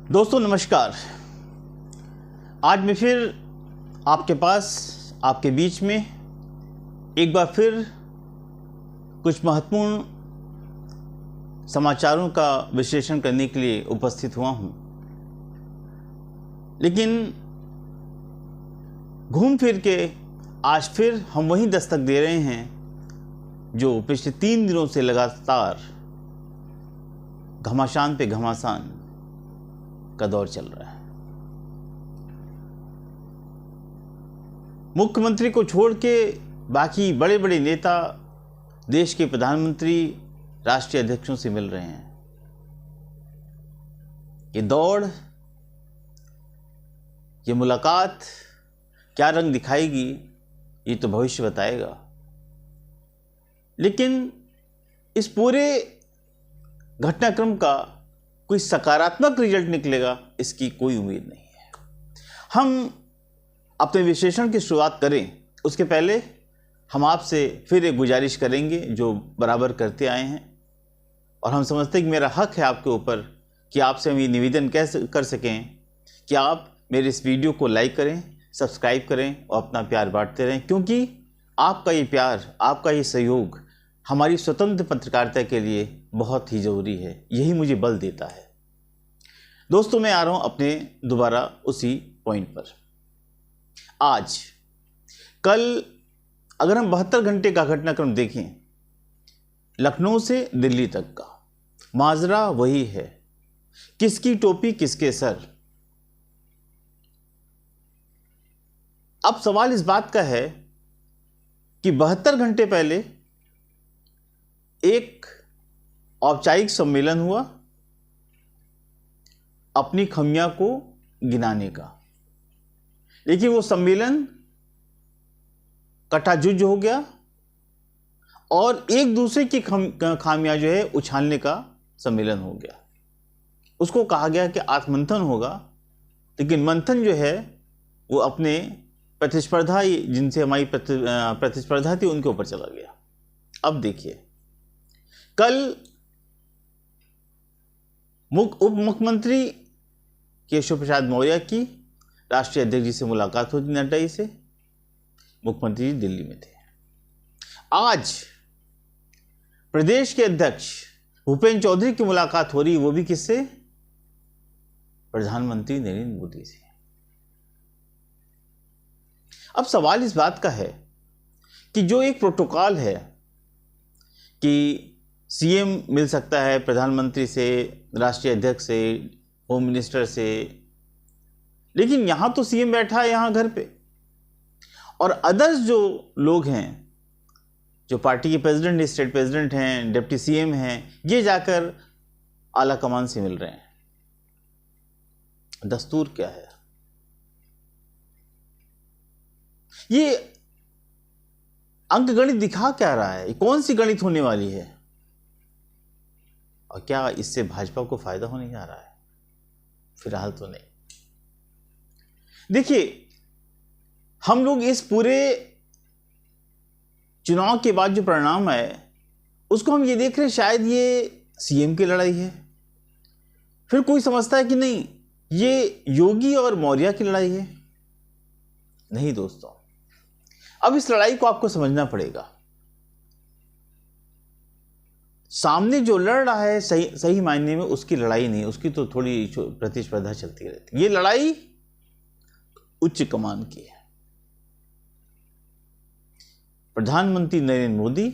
दोस्तों नमस्कार। आज मैं फिर आपके पास आपके बीच में एक बार फिर कुछ महत्वपूर्ण समाचारों का विश्लेषण करने के लिए उपस्थित हुआ हूं, लेकिन घूम फिर के आज फिर हम वही दस्तक दे रहे हैं जो पिछले 3 दिनों से लगातार घमासान पे घमासान का दौर चल रहा है। मुख्यमंत्री को छोड़ के बाकी बड़े बड़े नेता देश के प्रधानमंत्री, राष्ट्रीय अध्यक्षों से मिल रहे हैं। ये दौड़, ये मुलाकात क्या रंग दिखाएगी ये तो भविष्य बताएगा, लेकिन इस पूरे घटनाक्रम का कोई सकारात्मक रिजल्ट निकलेगा इसकी कोई उम्मीद नहीं है। हम अपने विश्लेषण की शुरुआत करें उसके पहले हम आपसे फिर एक गुजारिश करेंगे जो बराबर करते आए हैं, और हम समझते हैं कि मेरा हक है आपके ऊपर कि आपसे हम ये निवेदन कैसे कर सकें कि आप मेरे इस वीडियो को लाइक करें, सब्सक्राइब करें और अपना प्यार बांटते रहें, क्योंकि आपका ये प्यार, आपका ये सहयोग हमारी स्वतंत्र पत्रकारिता के लिए बहुत ही ज़रूरी है। यही मुझे बल देता है। दोस्तों मैं आ रहा हूं अपने दोबारा उसी पॉइंट पर। आज कल अगर हम 72 घंटे का घटनाक्रम देखें, लखनऊ से दिल्ली तक का माजरा वही है, किसकी टोपी किसके सर। अब सवाल इस बात का है कि 72 घंटे पहले एक औपचारिक सम्मेलन हुआ अपनी खमियां को गिनाने का, लेकिन वो सम्मेलन कटाजुज हो गया और एक दूसरे की खामियां जो है उछालने का सम्मेलन हो गया। उसको कहा गया कि आत्ममंथन होगा, लेकिन मंथन जो है वो अपने प्रतिस्पर्धा, जिनसे हमारी प्रतिस्पर्धा थी उनके ऊपर चला गया। अब देखिए, कल उप मुख्यमंत्री केशव प्रसाद मौर्य की राष्ट्रीय अध्यक्ष जी से मुलाकात हुई, नड्डा जी से। मुख्यमंत्री जी दिल्ली में थे। आज प्रदेश के अध्यक्ष भूपेंद्र चौधरी की मुलाकात हो रही, वो भी किससे? प्रधानमंत्री नरेंद्र मोदी से। अब सवाल इस बात का है कि जो एक प्रोटोकॉल है कि सीएम मिल सकता है प्रधानमंत्री से, राष्ट्रीय अध्यक्ष से, होम मिनिस्टर से, लेकिन यहां तो सीएम बैठा है यहां घर पे, और अदर्स जो लोग हैं, जो पार्टी के प्रेसिडेंट, स्टेट प्रेसिडेंट हैं, डिप्टी सीएम हैं, ये जाकर आला कमान से मिल रहे हैं। दस्तूर क्या है? ये अंकगणित दिखा क्या रहा है? कौन सी गणित होने वाली है? और क्या इससे भाजपा को फायदा होने जा रहा है? फिलहाल तो नहीं। देखिए, हम लोग इस पूरे चुनाव के बाद जो परिणाम आए उसको हम ये देख रहे हैं शायद ये सीएम की लड़ाई है। फिर कोई समझता है कि नहीं ये योगी और मौर्य की लड़ाई है। नहीं दोस्तों, अब इस लड़ाई को आपको समझना पड़ेगा। सामने जो लड़ रहा है सही मायने में उसकी लड़ाई नहीं, उसकी तो थोड़ी प्रतिस्पर्धा चलती रहती है। ये लड़ाई उच्च कमान की है। प्रधानमंत्री नरेंद्र मोदी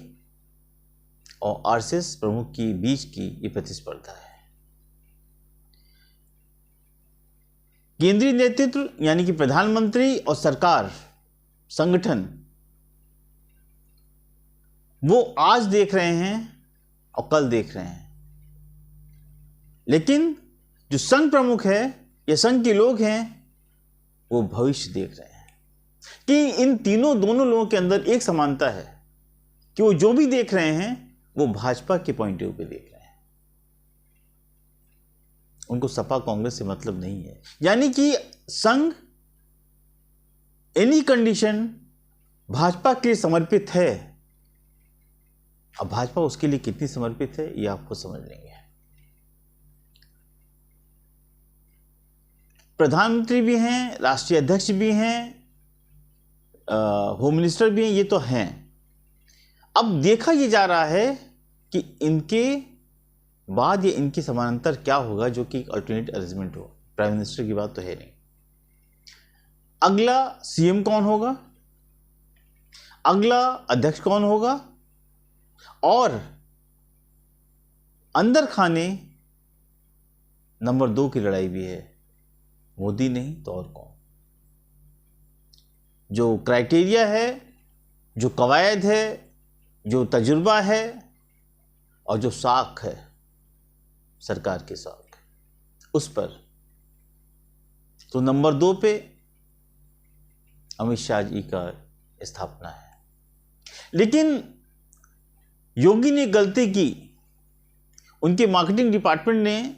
और आरएसएस प्रमुख की बीच की ये प्रतिस्पर्धा है। केंद्रीय नेतृत्व यानी कि प्रधानमंत्री और सरकार, संगठन, वो आज देख रहे हैं और कल देख रहे हैं, लेकिन जो संघ प्रमुख है या संघ के लोग हैं वो भविष्य देख रहे हैं। कि इन दोनों लोगों के अंदर एक समानता है कि वो जो भी देख रहे हैं वो भाजपा के पॉइंट ऑफ व्यू पे देख रहे हैं। उनको सपा कांग्रेस से मतलब नहीं है। यानी कि संघ एनी कंडीशन भाजपा के लिए समर्पित है। अब भाजपा उसके लिए कितनी समर्पित है ये आपको समझ लेंगे। प्रधानमंत्री भी हैं, राष्ट्रीय अध्यक्ष भी हैं, होम मिनिस्टर भी हैं, ये तो हैं। अब देखा ये जा रहा है कि इनके बाद या इनके समानांतर क्या होगा जो कि एक अल्टरनेट अरेंजमेंट हो। प्राइम मिनिस्टर की बात तो है नहीं। अगला सीएम कौन होगा, अगला अध्यक्ष कौन होगा, और अंदर खाने नंबर 2 की लड़ाई भी है। मोदी नहीं तो और कौन। जो क्राइटेरिया है, जो कवायद है, जो तजुर्बा है और जो साख है सरकार के साथ, उस पर तो नंबर 2 पे अमित शाह जी का स्थापना है। लेकिन योगी ने गलती की। उनके मार्केटिंग डिपार्टमेंट ने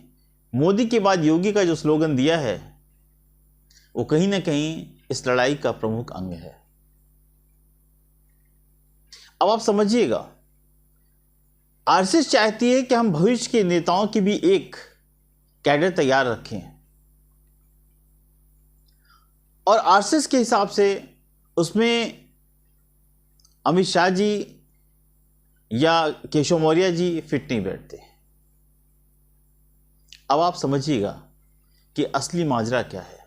मोदी के बाद योगी का जो स्लोगन दिया है वो कहीं ना कहीं इस लड़ाई का प्रमुख अंग है। अब आप समझिएगा, आरएसएस चाहती है कि हम भविष्य के नेताओं की भी एक कैडर तैयार रखें, और आरएसएस के हिसाब से उसमें अमित शाह जी या केशव मौर्य जी फिट नहीं बैठते। अब आप समझिएगा कि असली माजरा क्या है।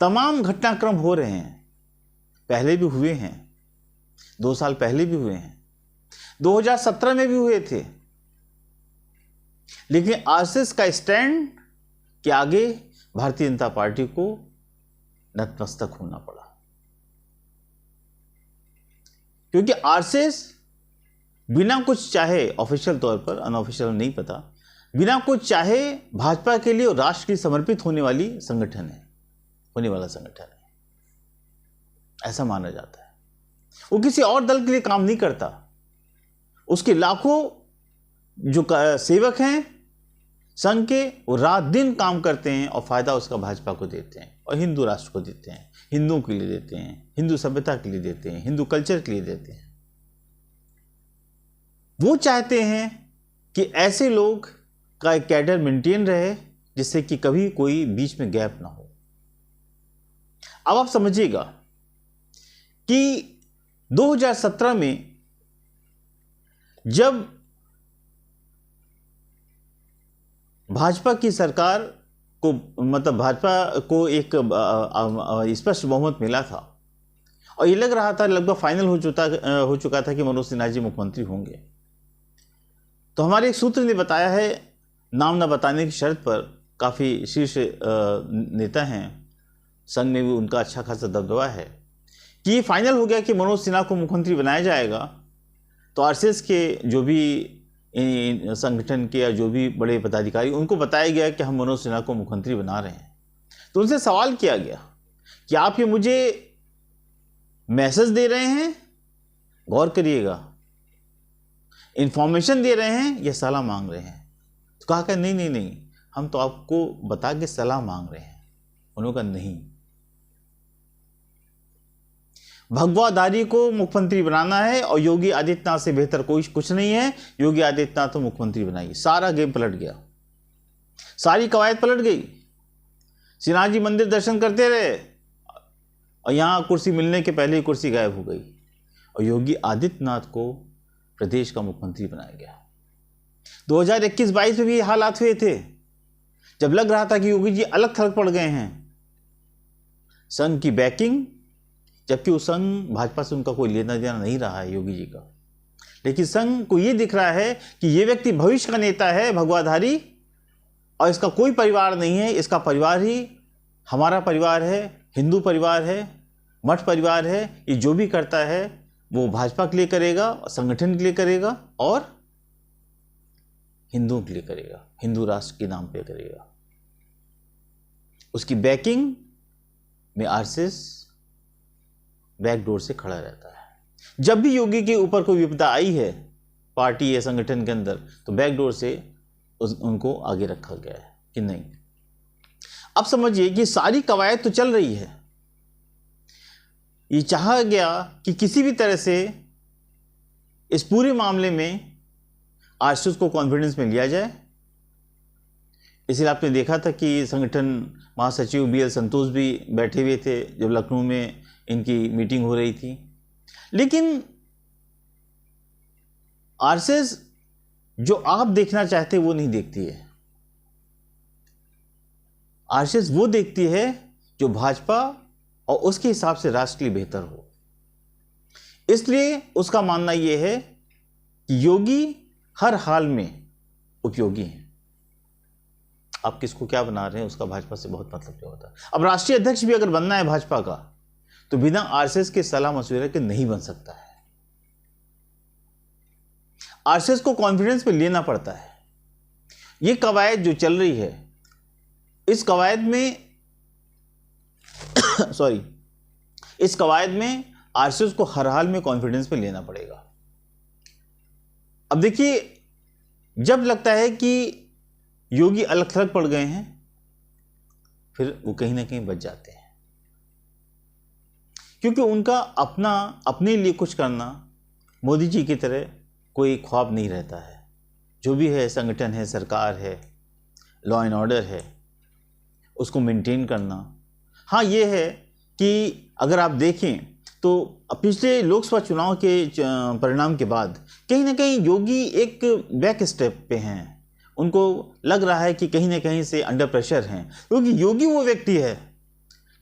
तमाम घटनाक्रम हो रहे हैं, पहले भी हुए हैं, 2 साल पहले भी हुए हैं, 2017 में भी हुए थे, लेकिन आरएसएस का स्टैंड के आगे भारतीय जनता पार्टी को नतमस्तक होना पड़ा। क्योंकि आरएसएस बिना कुछ चाहे, ऑफिशियल तौर पर, अनऑफिशियल नहीं पता, बिना कुछ चाहे भाजपा के लिए और राष्ट्र के लिए समर्पित होने वाला संगठन है, ऐसा माना जाता है। वो किसी और दल के लिए काम नहीं करता। उसके लाखों जो सेवक हैं संघ के, वो रात दिन काम करते हैं और फायदा उसका भाजपा को देते हैं और हिंदू राष्ट्र को देते हैं, हिंदुओं के लिए देते हैं, हिंदू सभ्यता के लिए देते हैं, हिंदू कल्चर के लिए देते हैं। वो चाहते हैं कि ऐसे लोग का एक कैडर मेंटेन रहे जिससे कि कभी कोई बीच में गैप ना हो। अब आप समझिएगा कि 2017 में जब भाजपा की सरकार को, मतलब भाजपा को एक स्पष्ट बहुमत मिला था और ये लग रहा था, लगभग फाइनल हो चुका था कि मनोज सिन्हा जी मुख्यमंत्री होंगे, तो हमारे एक सूत्र ने बताया है, नाम न बताने की शर्त पर, काफ़ी शीर्ष नेता हैं, संघ में भी उनका अच्छा खासा दबदबा है, कि ये फाइनल हो गया कि मनोज सिन्हा को मुख्यमंत्री बनाया जाएगा। तो आरएसएस के जो भी संगठन के या जो भी बड़े पदाधिकारी, उनको बताया गया कि हम मनोज सिन्हा को मुख्यमंत्री बना रहे हैं। तो उनसे सवाल किया गया कि आप ये मुझे मैसेज दे रहे हैं, गौर करिएगा, इंफॉर्मेशन दे रहे हैं या सलाह मांग रहे हैं। तो कहा कि नहीं, हम तो आपको बता के सलाह मांग रहे हैं। उन्होंने कहा नहीं, भगवाधारी को मुख्यमंत्री बनाना है और योगी आदित्यनाथ से बेहतर कोई कुछ नहीं है, योगी आदित्यनाथ तो मुख्यमंत्री बनाइए। सारा गेम पलट गया, सारी कवायद पलट गई। सिन्हा जी मंदिर दर्शन करते रहे और यहाँ कुर्सी मिलने के पहले ही कुर्सी गायब हो गई और योगी आदित्यनाथ को प्रदेश का मुख्यमंत्री बनाया गया। 2021-22 में भी हालात हुए थे, जब लग रहा था कि योगी जी अलग थलग पड़ गए हैं। संघ की बैकिंग, जबकि उस संघ भाजपा से उनका कोई लेना देना नहीं रहा है योगी जी का, लेकिन संघ को ये दिख रहा है कि ये व्यक्ति भविष्य का नेता है, भगवाधारी, और इसका कोई परिवार नहीं है, इसका परिवार ही हमारा परिवार है, हिंदू परिवार है, मठ परिवार है। ये जो भी करता है वो भाजपा के लिए करेगा, संगठन के लिए करेगा और हिंदुओं के लिए करेगा, हिंदू राष्ट्र के नाम पे करेगा। उसकी बैकिंग में आरएसएस बैकडोर से खड़ा रहता है। जब भी योगी के ऊपर कोई विपदा आई है पार्टी या संगठन के अंदर, तो बैकडोर से उनको आगे रखा गया है कि नहीं। अब समझिए कि सारी कवायद तो चल रही है। ये चाहा गया कि किसी भी तरह से इस पूरे मामले में आरएसएस को कॉन्फिडेंस में लिया जाए, इसलिए आपने देखा था कि संगठन महासचिव BL संतोष भी बैठे हुए थे जब लखनऊ में इनकी मीटिंग हो रही थी। लेकिन आरएसएस जो आप देखना चाहते वो नहीं देखती है। आरएसएस वो देखती है जो भाजपा और उसके हिसाब से राष्ट्र के लिए बेहतर हो। इसलिए उसका मानना यह है कि योगी हर हाल में उपयोगी हैं। आप किसको क्या बना रहे हैं उसका भाजपा से बहुत मतलब नहीं होता। अब राष्ट्रीय अध्यक्ष भी अगर बनना है भाजपा का तो बिना आरएसएस के सलाह मशवरे के नहीं बन सकता है। आरएसएस को कॉन्फिडेंस पे लेना पड़ता है। ये कवायद जो चल रही है, इस कवायद में आरएसएस को हर हाल में कॉन्फिडेंस पे लेना पड़ेगा। अब देखिए, जब लगता है कि योगी अलग थलग पड़ गए हैं, फिर वो कहीं ना कहीं बच जाते हैं, क्योंकि उनका अपने लिए कुछ करना मोदी जी की तरह कोई ख्वाब नहीं रहता है। जो भी है, संगठन है, सरकार है, लॉ एंड ऑर्डर है, उसको मेंटेन करना। हाँ, ये है कि अगर आप देखें तो पिछले लोकसभा चुनाव के परिणाम के बाद कहीं ना कहीं योगी एक बैक स्टेप पे हैं। उनको लग रहा है कि कहीं ना कहीं से अंडर प्रेशर हैं, क्योंकि योगी वो व्यक्ति है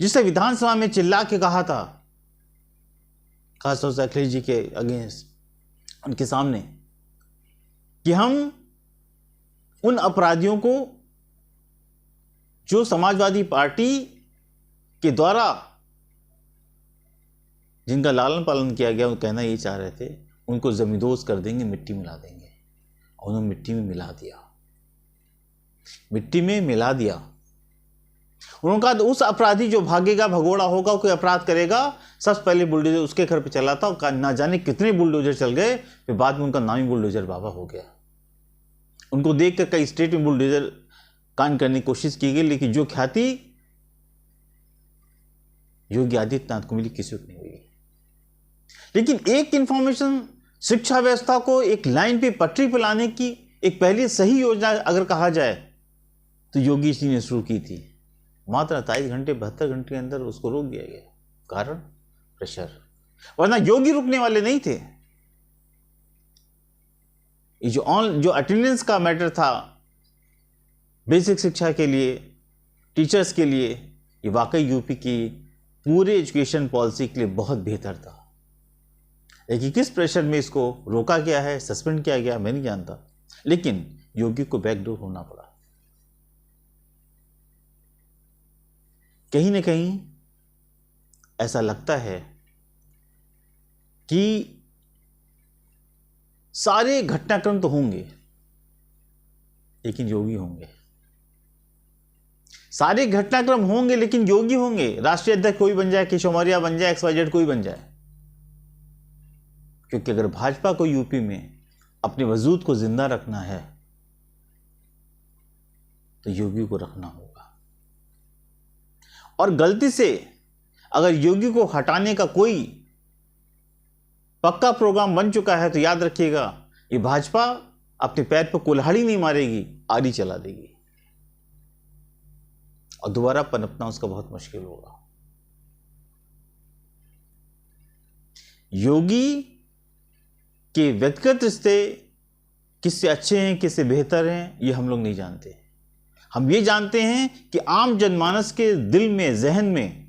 जिसे विधानसभा में चिल्ला के कहा था, खासतौर से अखिलेश जी के अगेंस्ट, उनके सामने, कि हम उन अपराधियों को जो समाजवादी पार्टी के द्वारा जिनका लालन पालन किया गया, वो कहना ये चाह रहे थे, उनको जमींदोज कर देंगे, मिट्टी मिला देंगे। और उन्होंने मिट्टी में मिला दिया। उन्होंने कहा उस अपराधी जो भागेगा, भगोड़ा होगा, कोई अपराध करेगा, सबसे पहले बुलडोजर उसके घर पे चला था और ना जाने कितने बुलडोजर चल गए, फिर बाद में उनका नाम ही बुलडोजर बाबा हो गया। उनको देखकर कई स्टेट में बुलडोजर कांड करने की कोशिश की गई, लेकिन जो ख्याति योगी आदित्यनाथ को मिली किसी को नहीं हुई। लेकिन एक इंफॉर्मेशन शिक्षा व्यवस्था को एक लाइन पे, पटरी पर लाने की एक पहली सही योजना अगर कहा जाए तो योगी जी ने शुरू की थी। मात्र 27 घंटे 72 घंटे के अंदर उसको रोक दिया गया। कारण प्रेशर, वरना योगी रुकने वाले नहीं थे। ये जो अटेंडेंस का मैटर था बेसिक शिक्षा के लिए, टीचर्स के लिए, ये वाकई यूपी की पूरे एजुकेशन पॉलिसी के लिए बहुत बेहतर था। लेकिन किस प्रेशर में इसको रोका गया है, सस्पेंड किया गया, मैं नहीं जानता, लेकिन योगी को बैकडोर होना पड़ा। कहीं ना कहीं ऐसा लगता है कि सारे घटनाक्रम तो होंगे लेकिन योगी होंगे। सारे घटनाक्रम होंगे लेकिन योगी होंगे। राष्ट्रीय अध्यक्ष कोई बन जाए, केशव मौर्य बन जाए, XYZ कोई बन जाए, क्योंकि अगर भाजपा को यूपी में अपने वजूद को जिंदा रखना है तो योगी को रखना होगा। और गलती से अगर योगी को हटाने का कोई पक्का प्रोग्राम बन चुका है तो याद रखिएगा, ये भाजपा अपने पैर पर कुल्हाड़ी नहीं मारेगी, आरी चला देगी और दोबारा पनपना उसका बहुत मुश्किल होगा। योगी के व्यक्तिगत रिश्ते किससे अच्छे हैं, किससे बेहतर हैं, ये हम लोग नहीं जानते। हम ये जानते हैं कि आम जनमानस के दिल में, जहन में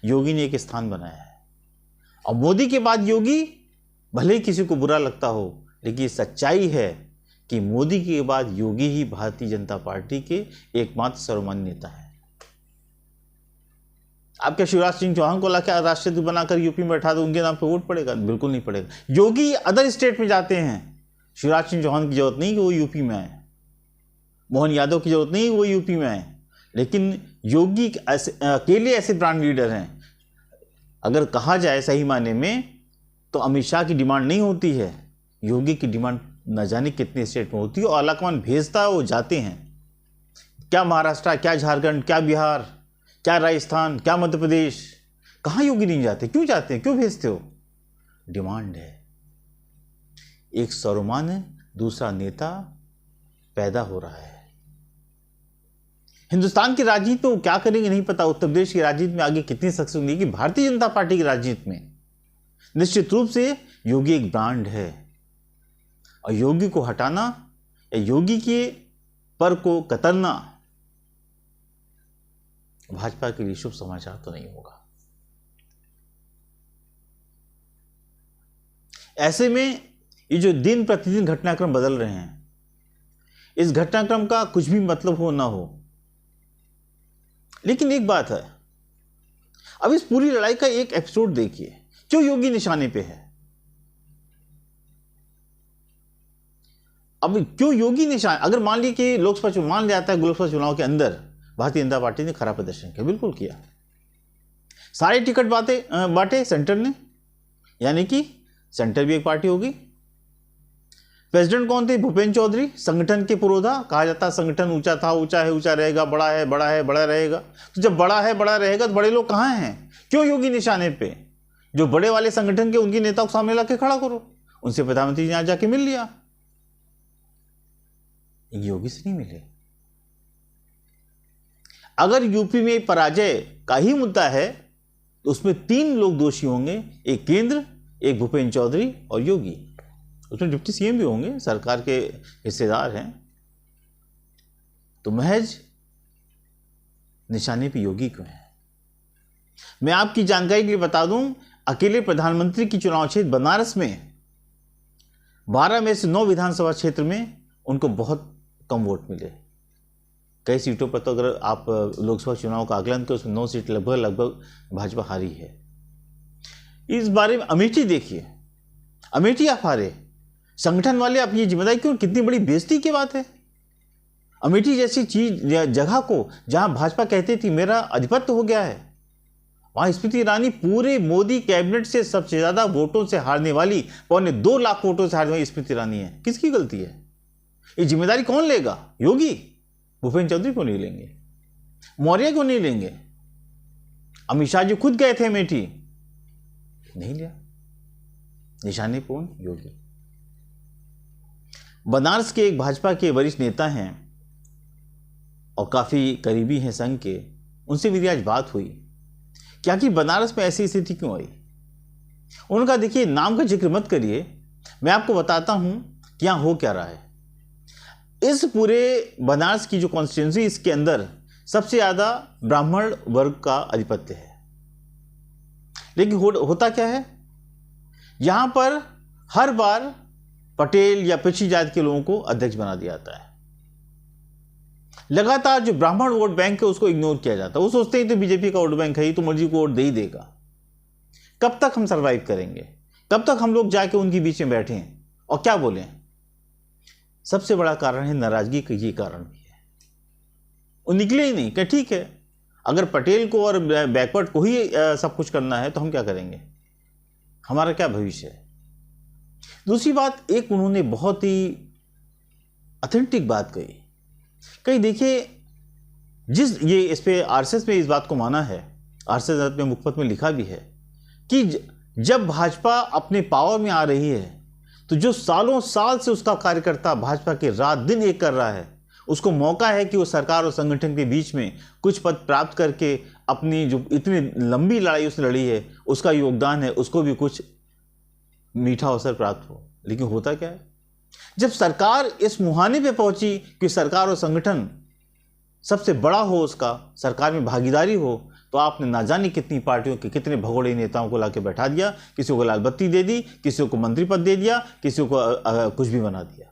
योगी ने एक स्थान बनाया है। और मोदी के बाद योगी, भले ही किसी को बुरा लगता हो, लेकिन ये सच्चाई है कि मोदी के बाद योगी ही भारतीय जनता पार्टी के एकमात्र सर्वमान्य नेता है। आप क्या शिवराज सिंह चौहान को लाकर राष्ट्रपति बनाकर यूपी में बैठा दो, उनके नाम पे वोट पड़ेगा? बिल्कुल नहीं पड़ेगा। योगी अदर स्टेट में जाते हैं, शिवराज सिंह चौहान की जरूरत नहीं कि वो यूपी में आए, मोहन यादव की जरूरत नहीं कि वो यूपी में आए, लेकिन योगी अकेले ऐसे ब्रांड लीडर हैं। अगर कहा जाए सही मायने में तो अमित शाह की डिमांड नहीं होती है, योगी की डिमांड न जाने कितने स्टेट में होती है और आलाकमान भेजता है, वो जाते हैं। क्या महाराष्ट्र, क्या झारखंड, क्या बिहार, क्या राजस्थान, क्या मध्य प्रदेश, कहाँ योगी नहीं जाते? क्यों जाते हैं, क्यों भेजते हो? डिमांड है। एक सर्वमान्य दूसरा नेता पैदा हो रहा है। हिंदुस्तान की राजनीति में वो क्या करेंगे नहीं पता, उत्तर प्रदेश की राजनीति में आगे कितनी सक्सेस होंगी। कि भारतीय जनता पार्टी की राजनीति में निश्चित रूप से योगी एक ब्रांड है, और योगी को हटाना या योगी के पर को कतरना भाजपा के लिए शुभ समाचार तो नहीं होगा। ऐसे में ये जो दिन प्रतिदिन घटनाक्रम बदल रहे हैं, इस घटनाक्रम का कुछ भी मतलब हो ना हो, लेकिन एक बात है, अब इस पूरी लड़ाई का एक एपिसोड देखिए, क्यों योगी निशाने पे है। अब क्यों योगी निशान, अगर मान ली कि लोकसभा चुनाव, मान लिया जाता है लोकसभा चुनाव के अंदर भारतीय जनता पार्टी ने खराब प्रदर्शन किया, बिल्कुल किया, सारे टिकट बांटे सेंटर ने, यानी कि सेंटर भी एक पार्टी होगी। प्रेसिडेंट कौन थे? भूपेंद्र चौधरी, संगठन के पुरोधा। कहा जाता है संगठन ऊंचा था, ऊंचा है, ऊंचा रहेगा, बड़ा है, बड़ा है, बड़ा रहेगा। तो जब बड़ा है, बड़ा रहेगा, तो बड़े लोग कहाँ हैं? क्यों योगी निशाने पे? जो बड़े वाले संगठन के उनके नेताओं को सामने लाके खड़ा करो। उनसे प्रधानमंत्री जी आज जाके मिल लिया, योगी से नहीं मिले। अगर यूपी में पराजय का ही मुद्दा है तो उसमें 3 लोग दोषी होंगे, एक केंद्र, एक भूपेंद्र चौधरी और योगी। उसमें डिप्टी सीएम भी होंगे, सरकार के हिस्सेदार हैं। तो महज निशाने पे योगी क्यों है? मैं आपकी जानकारी के लिए बता दूं, अकेले प्रधानमंत्री की चुनाव क्षेत्र बनारस में 12 में से 9 विधानसभा क्षेत्र में उनको बहुत कम वोट मिले। कई सीटों पर तो अगर आप लोकसभा चुनाव का आकलन करें, उसमें 9 सीट लगभग भाजपा हारी है। इस बारे में अमेठी देखिए, अमेठी आप हारे, संगठन वाले अपनी जिम्मेदारी क्यों? कितनी बड़ी बेइज्जती की बात है। अमेठी जैसी चीज जगह को जहां भाजपा कहती थी मेरा आधिपत्य हो गया है, वहां स्मृति ईरानी पूरे मोदी कैबिनेट से सबसे ज्यादा वोटों से हारने वाली, 2.25 लाख वोटों से हारने वाली स्मृति ईरानी है। किसकी गलती है? ये जिम्मेदारी कौन लेगा? योगी? भूपेंद्र चौधरी क्यों नहीं लेंगे? मौर्य क्यों नहीं लेंगे? अमित शाह जी खुद गए थे अमेठी, नहीं लिया। निशाने कौन? योगी। बनारस के एक भाजपा के वरिष्ठ नेता हैं और काफी करीबी हैं संघ के, उनसे मेरी आज बात हुई क्या कि बनारस में ऐसी स्थिति क्यों आई। उनका देखिए, नाम का जिक्र मत करिए, मैं आपको बताता हूं कि यहां हो क्या रहा है। इस पूरे बनारस की जो कॉन्स्टिट्यूंसी, इसके अंदर सबसे ज्यादा ब्राह्मण वर्ग का आधिपत्य है। लेकिन होता क्या है, यहां पर हर बार पटेल या पिछड़ी जाति के लोगों को अध्यक्ष बना दिया जाता है। लगातार जो ब्राह्मण वोट बैंक है उसको इग्नोर किया जाता है। वो सोचते हैं तो बीजेपी का वोट बैंक है, तो मर्जी को वोट दे ही देगा। कब तक हम सरवाइव करेंगे? कब तक हम लोग जाके उनके बीच में बैठे और क्या बोलें? सबसे बड़ा कारण है नाराजगी का, ये कारण भी है। वो निकले ही नहीं कि ठीक है, अगर पटेल को और बैकवर्ड को ही सब कुछ करना है तो हम क्या करेंगे, हमारा क्या भविष्य है। दूसरी बात, एक उन्होंने बहुत ही ऑथेंटिक बात कही देखिए, ये इस पे आरएसएस में इस बात को माना है, आरएसएस अपने मुखपत्र में लिखा भी है कि जब भाजपा अपने पावर में आ रही है तो जो सालों साल से उसका कार्यकर्ता भाजपा के रात दिन एक कर रहा है, उसको मौका है कि वो सरकार और संगठन के बीच में कुछ पद प्राप्त करके अपनी जो इतनी लंबी लड़ाई उसने लड़ी है, उसका योगदान है, उसको भी कुछ मीठा अवसर प्राप्त हो। लेकिन होता क्या है, जब सरकार इस मुहाने पे पहुंची कि सरकार और संगठन सबसे बड़ा हो, उसका सरकार में भागीदारी हो, तो आपने ना जाने कितनी पार्टियों के कितने भगोड़े नेताओं को लाके बैठा दिया। किसी को लाल बत्ती दे दी, किसी को मंत्री पद दे दिया, किसी को कुछ भी बना दिया।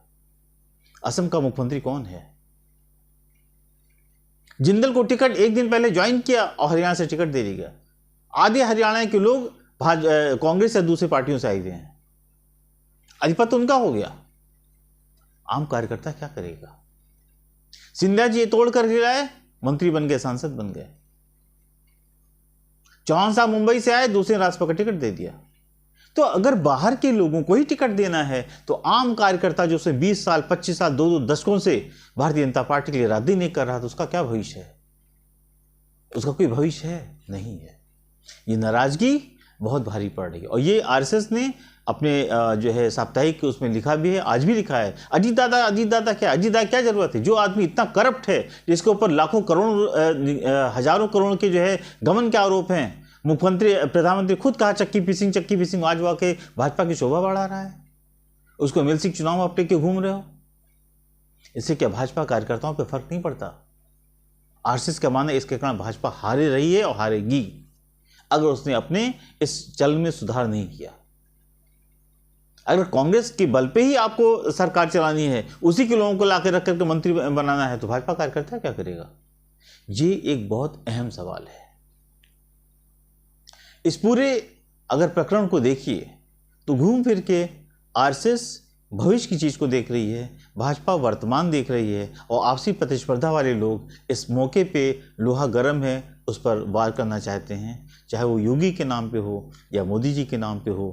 असम का मुख्यमंत्री कौन है? जिंदल को टिकट एक दिन पहले ज्वाइन किया और हरियाणा से टिकट दे दिया। आधे हरियाणा के लोग कांग्रेस या दूसरी पार्टियों से आए हुए हैं, अधिपत्य उनका हो गया। आम कार्यकर्ता क्या करेगा? सिंधिया जी ये तोड़ कर गिराए, मंत्री बन गए, सांसद बन गए। चौहान साहब मुंबई से आए, दूसरे राष्ट्रपति का टिकट दे दिया। तो अगर बाहर के लोगों को ही टिकट देना है तो आम कार्यकर्ता जो से 20 साल 25 साल 2 दशकों से भारतीय जनता पार्टी के लिए रात दिन नहीं कर रहा, तो उसका क्या भविष्य है? उसका कोई भविष्य है? नहीं है। ये नाराजगी बहुत भारी पड़ रही है और ये आरएसएस ने अपने जो है साप्ताहिक उसमें लिखा भी है, आज भी लिखा है, अजीत दादा क्या जरूरत है? जो आदमी इतना करप्ट है, जिसके ऊपर लाखों करोड़ हजारों करोड़ के जो है गबन के आरोप हैं, मुख्यमंत्री प्रधानमंत्री खुद कहा चक्की पीसिंग आज वो के भाजपा की शोभा बढ़ा रहा है, उसको एमएलसी चुनाव में अपने के घूम रहे हो। इससे क्या भाजपा कार्यकर्ताओं पे फर्क नहीं पड़ता? आरएसएस का मानना इसके कारण भाजपा हारे रही है और हारेगी अगर उसने अपने इस चल में सुधार नहीं किया। अगर कांग्रेस के बल पे ही आपको सरकार चलानी है, उसी के लोगों को लाकर रख करके मंत्री बनाना है, तो भाजपा कार्यकर्ता क्या करेगा? ये एक बहुत अहम सवाल है। इस पूरे अगर प्रकरण को देखिए तो घूम फिर के आरएसएस भविष्य की चीज को देख रही है, भाजपा वर्तमान देख रही है, और आपसी प्रतिस्पर्धा वाले लोग इस मौके पे लोहा गर्म है उस पर वार करना चाहते हैं, चाहे वो योगी के नाम पे हो या मोदी जी के नाम पे हो